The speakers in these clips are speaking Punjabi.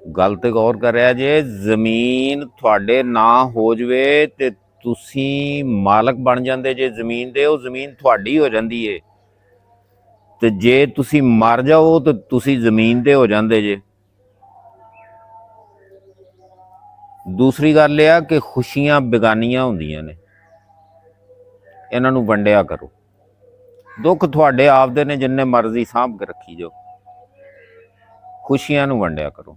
ਗੱਲ ਤੇ ਗੌਰ ਕਰਿਆ ਜੇ, ਜ਼ਮੀਨ ਤੁਹਾਡੇ ਨਾਂ ਹੋ ਜਵੇ ਤੇ ਤੁਸੀਂ ਮਾਲਕ ਬਣ ਜਾਂਦੇ ਜੇ ਜ਼ਮੀਨ ਦੇ, ਉਹ ਜ਼ਮੀਨ ਤੁਹਾਡੀ ਹੋ ਜਾਂਦੀ ਏ। ਤੇ ਜੇ ਤੁਸੀਂ ਮਰ ਜਾਓ ਤੇ ਤੁਸੀਂ ਜ਼ਮੀਨ ਦੇ ਹੋ ਜਾਂਦੇ ਜੇ। ਦੂਸਰੀ ਗੱਲ ਇਹ ਆ ਕਿ ਖੁਸ਼ੀਆਂ ਬੇਗਾਨੀਆਂ ਹੁੰਦੀਆਂ ਨੇ, ਇਹਨਾਂ ਨੂੰ ਵੰਡਿਆ ਕਰੋ। ਦੁੱਖ ਤੁਹਾਡੇ ਆਪਦੇ ਨੇ, ਜਿੰਨੇ ਮਰਜ਼ੀ ਸਾਂਭ ਕੇ ਰੱਖੀ ਜਾਓ, ਖੁਸ਼ੀਆਂ ਨੂੰ ਵੰਡਿਆ ਕਰੋ।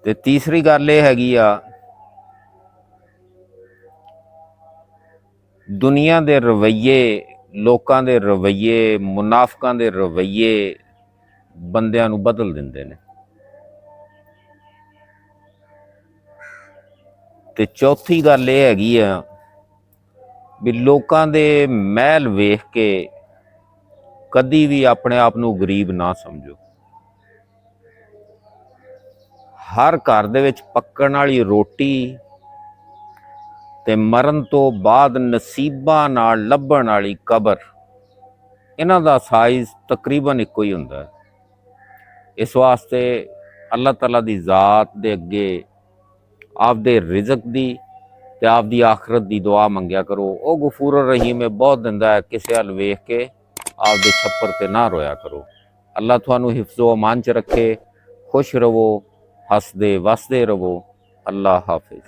ਤੇ ਤੀਸਰੀ ਗੱਲ ਇਹ ਹੈਗੀ ਆ, ਦੁਨੀਆ ਦੇ ਰਵੱਈਏ, ਲੋਕਾਂ ਦੇ ਰਵੱਈਏ, ਮੁਨਾਫਕਾਂ ਦੇ ਰਵੱਈਏ ਬੰਦਿਆਂ ਨੂੰ ਬਦਲ ਦਿੰਦੇ ਨੇ। ਤੇ ਚੌਥੀ ਗੱਲ ਇਹ ਹੈਗੀ ਆ ਵੀ ਲੋਕਾਂ ਦੇ ਮਹਿਲ ਵੇਖ ਕੇ ਕਦੀ ਵੀ ਆਪਣੇ ਆਪ ਨੂੰ ਗਰੀਬ ਨਾ ਸਮਝੋ। ਹਰ ਘਰ ਦੇ ਵਿੱਚ ਪੱਕਣ ਵਾਲੀ ਰੋਟੀ ਤੇ ਮਰਨ ਤੋਂ ਬਾਅਦ ਨਸੀਬਾਂ ਨਾਲ ਲੱਭਣ ਵਾਲੀ ਕਬਰ, ਇਹਨਾਂ ਦਾ ਸਾਈਜ਼ ਤਕਰੀਬਨ ਇੱਕੋ ਹੀ ਹੁੰਦਾ ਹੈ। ਇਸ ਵਾਸਤੇ ਅੱਲਾਹ ਤਾਲਾ ਦੀ ਜ਼ਾਤ ਦੇ ਅੱਗੇ ਆਪਦੇ ਰਿਜ਼ਕ ਦੀ ਤੇ ਆਪਦੀ ਆਖਰਤ ਦੀ ਦੁਆ ਮੰਗਿਆ ਕਰੋ। ਉਹ ਗਫੂਰ ਰਹੀਮ ਹੈ, ਬਹੁਤ ਦਿੰਦਾ ਹੈ। ਕਿਸੇ ਵੱਲ ਵੇਖ ਕੇ ਆਪਦੇ ਛੱਪਰ ਤੇ ਨਾ ਰੋਇਆ ਕਰੋ। ਅੱਲਾਹ ਤੁਹਾਨੂੰ ਹਿਫਜ਼ੋ ਅਮਾਨ ਚ ਰੱਖੇ। ਖੁਸ਼ ਰਵੋ, ਹੱਸਦੇ ਵਸਦੇ ਰਵੋ। ਅੱਲਾਹ ਹਾਫਿਜ਼।